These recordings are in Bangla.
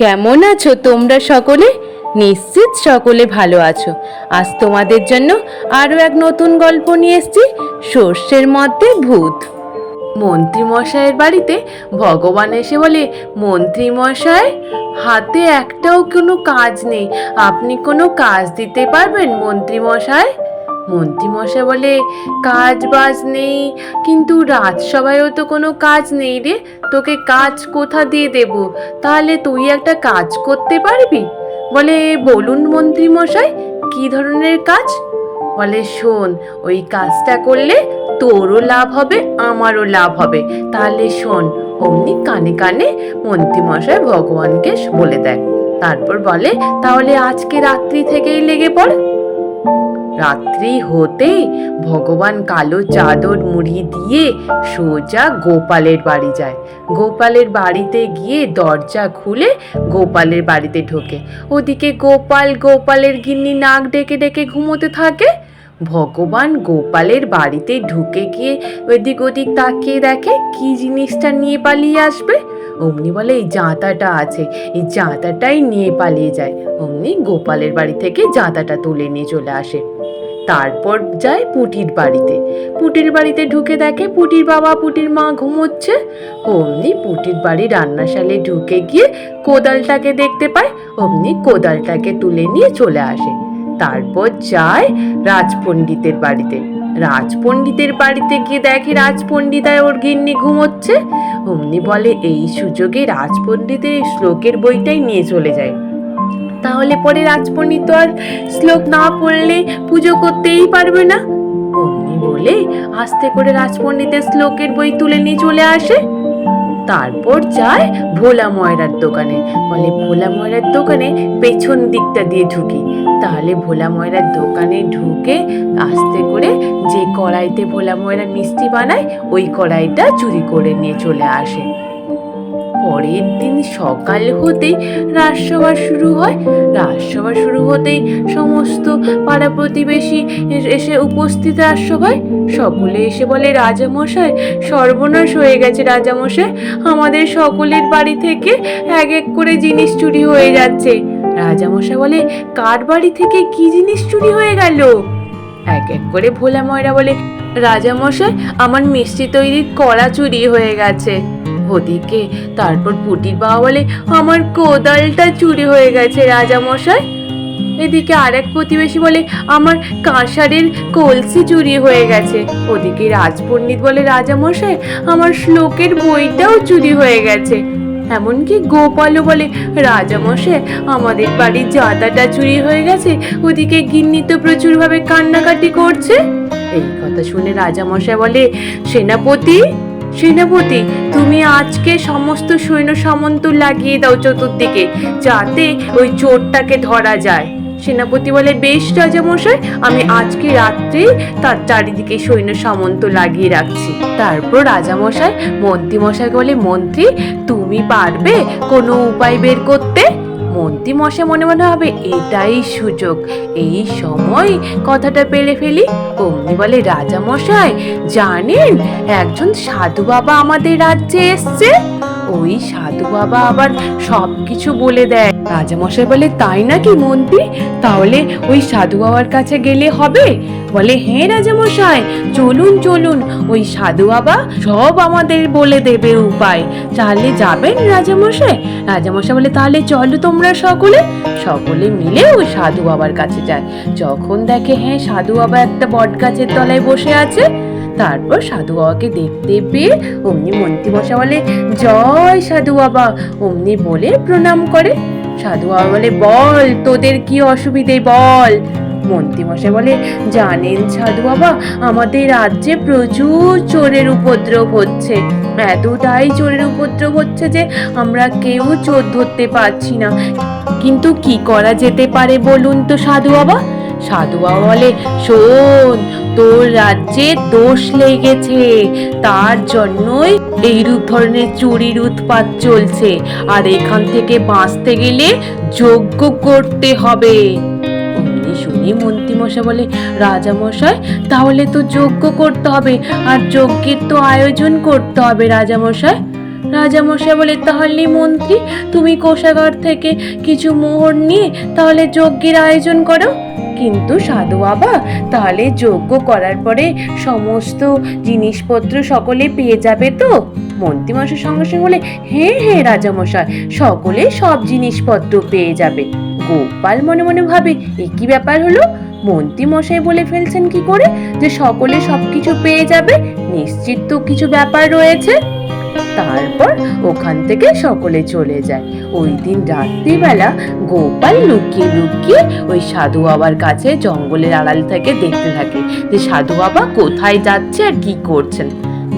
কেমন আছো তোমরা সকলে? নিশ্চিত সকলে ভালো আছো। আজ তোমাদের জন্য আরো এক নতুন গল্প নিয়ে এসেছি, সর্ষের মধ্যে ভূত। মন্ত্রী মশাইয়ের বাড়িতে ভগবান এসে বলে, মন্ত্রী মশাই, হাতে একটাও কোনো কাজ নেই, আপনি কোনো কাজ দিতে পারবেন মন্ত্রী মশাই? মন্ত্রী মশাই বলে, কাজ বাজ নেই, কিন্তু রাজসভায়ও তো কোনো কাজ নেই রে, তোকে কাজ কোথা দিয়ে দেব? তাহলে তুই একটা কাজ করতে পারবি? বলে, বলুন মন্ত্রী মশাই, কি ধরনের কাজ? বলে, শোন, ওই কাজটা করলে তোরও লাভ হবে, আমারও লাভ হবে, তাহলে শোন। অমনি কানে কানে মন্ত্রী মশাই ভগবানকে বলে দেয়। তারপর বলে, তাহলে আজকে রাত্রি থেকেই লেগে পড়। রাত্রি হতেই ভগবান কালো চাদর মুড়ি দিয়ে সোজা গোপালের বাড়ি যায়। গোপালের বাড়িতে গিয়ে দরজা খুলে গোপালের বাড়িতে ঢোকে। ওদিকে গোপাল গোপালের গিন্নি নাক ডেকে ডেকে ঘুমোতে থাকে। ভগবান গোপালের বাড়িতে ঢুকে গিয়ে ওদিক ওদিক তাকিয়ে দেখে কি জিনিসটা নিয়ে পালিয়ে আসবে। অমনি বলে, এই জাঁতাটা আছে, এই জাঁতাটাই নিয়ে পালিয়ে যায়। অমনি গোপালের বাড়ি থেকে জাঁতাটা তুলে নিয়ে চলে আসে। তারপর যায় পুটির বাড়িতে। পুটির বাড়িতে ঢুকে দেখে পুটির বাবা পুটির মা ঘুমোচ্ছে। অমনি পুটির বাড়ি রান্নাশালে ঢুকে গিয়ে কোদালটাকে দেখতে পায়। অমনি কোদালটাকে তুলে নিয়ে চলে আসে। তারপর যায় রাজপণ্ডিতের বাড়িতে। রাজপণ্ডিতের বাড়িতে গিয়ে দেখে রাজপণ্ডিত আর ওর গিন্নি ঘুমোচ্ছে। অমনি বলে, এই সুযোগে রাজপণ্ডিতের শ্লোকের বইটাই নিয়ে চলে যায়। তাহলে পরে রাজপণ্ডিত তো আর শ্লোক না পড়লে পুজো করতেই পারবে না। অমনি বলে আস্তে করে রাজপণ্ডিতের শ্লোকের বই তুলে নিয়ে চলে আসে। তারপর যায় ভোলা ময়রার দোকানে। বলে, ভোলা ময়রার দোকানে পেছন দিকটা দিয়ে ঢুকি। তাহলে ভোলা ময়রার দোকানে ঢুকে আস্তে করে যে কড়াইতে ভোলা ময়রা মিষ্টি বানায় ওই কড়াইটা চুরি করে নিয়ে চলে আসে। পরের দিন সকাল হতেই রাজসভা শুরু হয়। রাজসভা শুরু হতেই সমস্ত পাড়া প্রতিবেশী এসে উপস্থিত রাজসভায়। সকলে এসে বলে, রাজামশাই, সর্বনাশ হয়ে গেছে রাজামশাই, আমাদের সকলের বাড়ি থেকে এক এক করে জিনিস চুরি হয়ে যাচ্ছে। রাজামশাই বলে, কার বাড়ি থেকে কি জিনিস চুরি হয়ে গেল? এক এক করে ভোলা ময়রা বলে, রাজামশাই, আমার মিষ্টি তৈরির কড়া চুরি হয়ে গেছে। ওদিকে তারপর পুটির বাবা বলে, আমার কোদালটা চুরি হয়ে গেছে রাজামশাই। এদিকে আরেক প্রতিবেশী বলে, আমার কাঁসারের কলসি চুরি হয়ে গেছে। ওদিকে রাজপণ্ডিত বলে, রাজামশাই, আমার শ্লোকের বইটাও চুরি হয়ে গেছে। এমনকি গোপালও বলে, রাজামশাই, আমাদের বাড়ির জাঁতাটা চুরি হয়ে গেছে। ওদিকে গিন্নি তো প্রচুরভাবে কান্নাকাটি করছে। এই কথা শুনে রাজামশাই বলে, সেনাপতি, সেনাপতি, তুমি আজকে সমস্ত সৈন্য সামন্ত লাগিয়ে দাও চতুর্দিকে, যাতে ওই চোরটাকে ধরা যায়। সেনাপতি বলে, বেশ রাজামশাই, আমি আজকে রাত্রে তার চারিদিকে সৈন্য সামন্ত লাগিয়ে রাখছি। তারপর রাজামশাই মন্ত্রী মশাইকে বলে, মন্ত্রী, তুমি পারবে কোনো উপায় বের করতে? মন্ত্রী মশাই মনে মনে হবে, এটাই সুযোগ, এই সময় কথাটা পেলে ফেলি। অমনি বলে, রাজামশাই, জানেন একজন সাধু বাবা আমাদের রাজ্যে এসছে। ওই সাধু বাবা আবার সবকিছু বলে দেয়। রাজামশাই বলে, তাই নাকি মন্ত্রী? তাহলে ওই সাধু বাবার কাছে গেলে হবে? বলে, হ্যাঁ রাজামশাই, চলুন চলুন, ওই সাধু বাবা সব আমাদের বলে দেবে উপায়। তাহলে যাবেন রাজামশাই? রাজামশাই বলে, তাহলে চলো তোমরা সকলে। সকলে মিলে ওই সাধু বাবার কাছে যায়। যখন দেখে হ্যাঁ সাধু বাবা একটা বট গাছের তলায় বসে আছে, তারপর সাধু বাবাকে দেখতে পেয়ে অমনি মন্ত্রী মশাই বলে, জয় সাধু বাবা, অমনি বলে প্রণাম করে। সাধু বাবা বলে, বল তোদের কি অসুবিধে, বল। মন্ত্রী মশাই বলে, জানেন সাধু বাবা, আমাদের রাজ্যে প্রচুর চোরের উপদ্রব হচ্ছে। এতটাই চোরের উপদ্রব হচ্ছে যে আমরা কেউ চোর ধরতে পারছি না। কিন্তু কি করা যেতে পারে বলুন তো সাধু বাবা? সাধু বাবা বলে, শোন, তোর রাজ্যে দোষ লেগেছে, তার জন্যই এইরূপ ধরনের চুরির উৎপাত চলছে। আর এখান থেকে বাঁচতে গেলে যজ্ঞ করতে হবে। অমনি শুনি মন্ত্রী মশাই বলে, রাজামশাই, তাহলে তো যজ্ঞ করতে হবে, আর যজ্ঞের তো আয়োজন করতে হবে রাজামশাই। রাজামশাই বলে, তাহলে মন্ত্রী তুমি কোষাগার থেকে কিছু মোহর নিয়ে তাহলে যজ্ঞের আয়োজন করো। কিন্তু সাধু বাবা, তাহলে যজ্ঞ করার পরে সমস্ত জিনিসপত্র সকলে পেয়ে যাবে তো? মন্ত্রীমশাই সঙ্গে সঙ্গে বলে, হ্যাঁ হ্যাঁ রাজামশাই, সকলে সব জিনিসপত্র পেয়ে যাবে। গোপাল মনে মনে ভাবে, কি ব্যাপার হলো, মন্ত্রী মশাই বলে ফেলছেন কি করে যে সকলে সবকিছু পেয়ে যাবে? নিশ্চিত তো কিছু ব্যাপার রয়েছে। তারপর ওখান থেকে সকলে চলে যায়। ওই দিন রাত্রিবেলা গোপাল লুকিয়ে লুকিয়ে ওই সাধু বাবার কাছে জঙ্গলের আড়াল থেকে দেখতে থাকে যে সাধু বাবা কোথায় যাচ্ছে আর কি করছেন।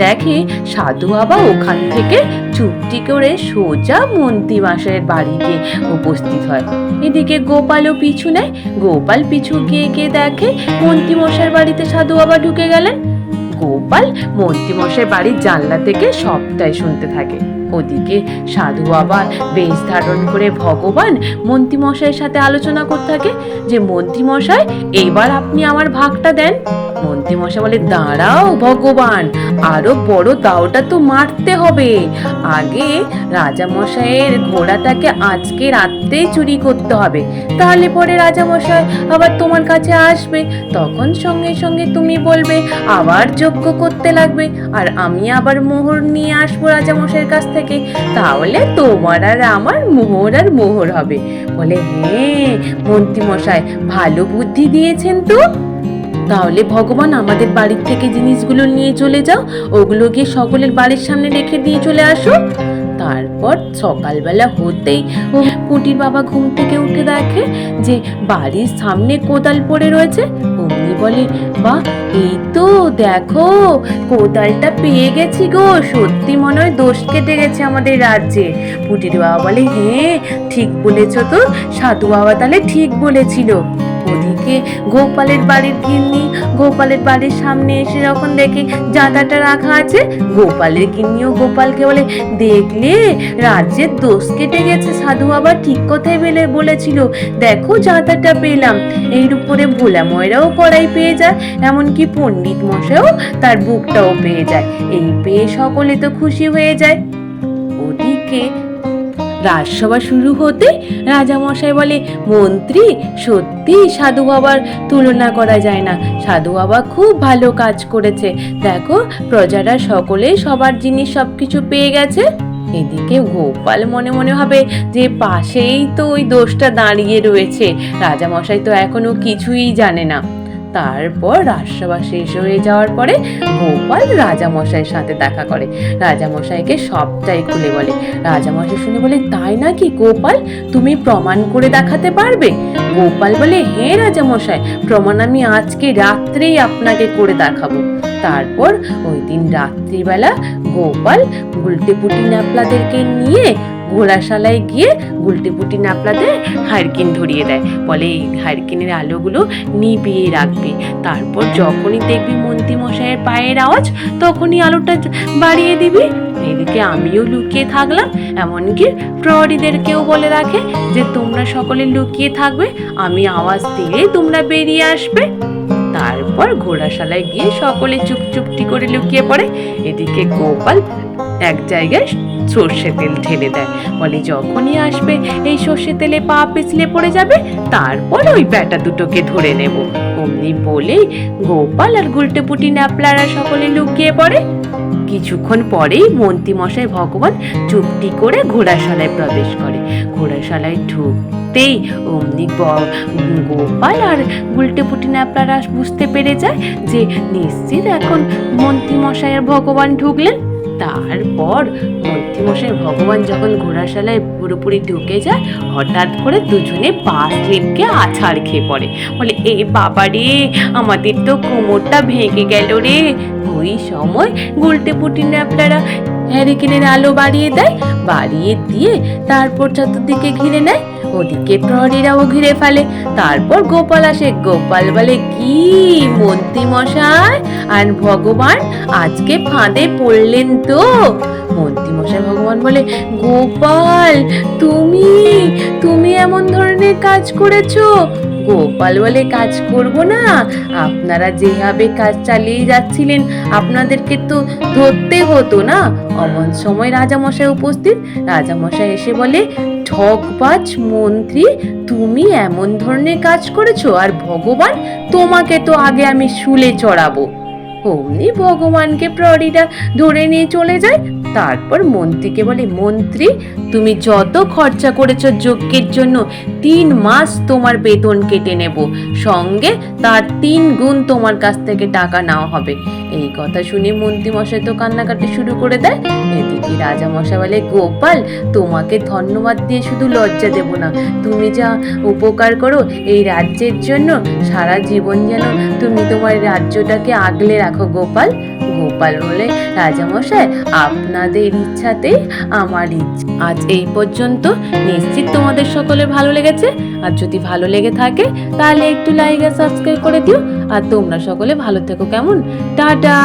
দেখে সাধু বাবা ওখান থেকে চুপটি করে সোজা মন্ত্রী মশাইয়ের বাড়িতে উপস্থিত হয়। এদিকে গোপালও পিছু নেয়। গোপাল পিছু গিয়ে গিয়ে দেখে মন্ত্রী মশাইয়ের বাড়িতে সাধু বাবা ঢুকে গেলেন। গোপাল মন্ত্রী মশাইয়ের বাড়ির জানলা থেকে সবটাই শুনতে থাকে। ওদিকে সাধু বাবা বেশ ধারণ করে ভগবান মন্ত্রী মশাইয়ের সাথে আলোচনা করতে থাকে যে, মন্ত্রী মশাই এবার আপনি আমার ভাগটা দেন। মন্ত্রী মশাই বলে, দাঁড়াও ভগবান, আরো বড় দাওটা তো মারতে হবে। আগে রাজা মশাইয়ের ঘোড়াটাকে আজকে রাত্রেই চুরি করতে হবে, তাহলে পরে রাজা মশাই আবার তোমার কাছে আসবে, তখন সঙ্গে সঙ্গে তুমি বলবে আবার যজ্ঞ করতে লাগবে, আর আমি আবার মোহর নিয়ে আসবো রাজা মশাইয়ের কাছ থেকে, তাহলে তোমার আর আমার মোহর আর মোহর হবে। বলে, হ্যাঁ মন্ত্রী মশাই, ভালো বুদ্ধি দিয়েছেন তো। তাহলে ভগবান আমাদের বাড়ির থেকে জিনিসগুলো নিয়ে চলে যাও, ওগুলো গিয়ে সকলের বাড়ির সামনে রেখে দিয়ে চলে আসো। তারপর সকালবেলা হতেই পুটির বাবা ঘুম থেকে উঠে দেখে যে বাড়ির সামনে কোদাল পড়ে রয়েছে। অমনি বলে, বাহ, এই তো দেখো কোদালটা পেয়ে গেছি গো, সত্যি মনে হয় দোষ কেটে গেছে আমাদের রাজ্যে। পুটির বাবা বলে, হ্যাঁ ঠিক বলেছ তো, সাধু বাবা তাহলে ঠিক বলেছিল। ওদিকে গোপালের বাড়ির গিন্নি গোপালের বাড়ির সামনে এসে যখন দেখে জাঁতাটা রাখা আছে, গোপালের গিন্নিও গোপালকে বলে, দেখলে রাজ্যের দোষ কেটে গেছে, সাধু বাবা ঠিক কথাই বলেছিল, দেখো জাঁতাটা পেলাম। এর উপরে ভোলা ময়রাও কড়াই পেয়ে যায়, এমনকি পণ্ডিত মশাইও তার বুকটাও পেয়ে যায়। এই পেয়ে সকলে তো খুশি হয়ে যায়। ওদিকে রাজসভা শুরু হতে রাজামশাই বলে, মন্ত্রী সত্যি সাধু বাবার তুলনা করা যায় না, সাধু বাবা খুব ভালো কাজ করেছে, দেখো প্রজারা সকলে সবার জিনিস সবকিছু পেয়ে গেছে। এদিকে গোপাল মনে মনে ভাবে যে পাশেই তো ওই দোষটা দাঁড়িয়ে রয়েছে, রাজামশাই তো এখনো কিছুই জানে না। তারপর রাজসভা শেষ হয়ে যাওয়ার পরে গোপাল রাজামশাইয়ের সাথে দেখা করে, রাজামশাইকে সবটাই খুলে বলে। রাজামশাই শুনে বলে, তাই নাকি গোপাল, তুমি প্রমাণ করে দেখাতে পারবে? গোপাল বলে, হ্যাঁ রাজামশাই, প্রমাণ আমি আজকে রাত্রেই আপনাকে করে দেখাবো। তারপর ওই দিন রাত্রিবেলা গোপাল গুলটেপুটি ন্যাপলাদেরকে নিয়ে ঘোড়াশালায় গিয়ে গুলটেপুটি ন্যাপলাদের হারকিন ধরিয়ে দেয়, বলে এই হারকিনের আলোগুলো নিভিয়ে রাখবে, তারপর যখনই দেখবি মন্ত্রী মশাইয়ের পায়ের আওয়াজ তখনই আলোটা বাড়িয়ে দিবি। এদিকে আমিও লুকিয়ে থাকলাম, এমনকি প্রহরীদেরকেও বলে রাখে যে তোমরা সকলে লুকিয়ে থাকবে, আমি আওয়াজ দিলে তোমরা বেরিয়ে আসবে। তারপর ঘোড়াশালায় গিয়ে সকলে চুপচুপটি করে লুকিয়ে পড়ে। এদিকে গোপাল এক জায়গায় সর্ষে তেল ঢেলে দেয়, বলে যখনই আসবে এই সর্ষে তেলে পা পিছলে পড়ে যাবে, তারপর ওই ব্যাটা দুটোকে ধরে নেব। অমনি বলেই গোপাল আর গুলটেপুটি ন্যাপলারা সকলে লুকিয়ে পড়ে। কিছুক্ষণ পরেই মন্ত্রী মশাই ভগবান চুপটি করে ঘোড়াশালায় প্রবেশ করে। ঘোড়াশালায় ঢুকতেই অমনি গোপাল আর গুলটেপুটি ন্যাপলারা বুঝতে পেরে যায় যে নিশ্চিত এখন মন্ত্রী মশাই আর ভগবান ঢুকলেন। তারপর মন্ত্রী মশাই ভগবান যখন ঘোড়াশালায় পুরোপুরি ঢুকে যায়, হঠাৎ করে দুজনে পা স্লিপকে আছাড় খেয়ে পড়ে, বলে এ বাবা রে, আমাদের তো কোমরটা ভেঙে গেল রে। ওই সময় গুলটেপুটি ন্যাপলারা হ্যারিকেনের আলো বাড়িয়ে দেয়, বাড়িয়ে দিয়ে তারপর চতুর্দিকে ঘিরে নেয়। ওদিকে প্রহরীরাও ঘিরে ফেলে। তারপর গোপাল আসে, গোপাল বলে, কি মন্ত্রী মশাই আর ভগবান আজকে ফাঁদে পড়লেন তো? মন্ত্রী মশাই ভগবান বলে, গোপাল তুমি তুমি এমন ধরনের কাজ করেছো? গোপাল বলে কাজ করব না, আপনারা যেভাবে কাজ চালিয়ে যাচ্ছিলেন আপনাদেরকে তো ধরতে হতো না। অমন সময় রাজামশাই উপস্থিত। রাজামশাই এসে বলে, ঠকবাজ মন্ত্রী, তুমি এমন ধরনের কাজ করেছো, আর ভগবান তোমাকে তো আগে আমি শুলে চড়াবো। অমনি ভগবানকে প্রহরীরা ধরে নিয়ে চলে যায়। তারপর মন্ত্রীকে বলে, মন্ত্রী তুমি যত খরচা করেছো যজ্ঞের জন্য 3 মাস তোমার বেতন কেটে নেব, সঙ্গে তার 3 গুণ তোমার কাছ থেকে টাকা নেওয়া হবে। এই কথা শুনে মন্ত্রী মশাই তো কান্নাকাটি শুরু করে দেয়। এদিকে রাজা মশাই বলে, গোপাল তোমাকে ধন্যবাদ দিয়ে শুধু লজ্জা দেব না, তুমি যা উপকার করো এই রাজ্যের জন্য, সারা জীবন যেন তুমি তোমার রাজ্যটাকে আগলে রাখো গোপাল। গোপাল বলে, রাজামশাই আপনাদের ইচ্ছাতেই আমার ইচ্ছা। আজ এই পর্যন্ত, নিশ্চিত তোমাদের সকলে ভালো লেগেছে। আর যদি ভালো লেগে থাকে তাহলে একটু লাইক আর সাবস্ক্রাইব করে দিও। আর তোমরা সকলে ভালো থেকো, কেমন? টাটা।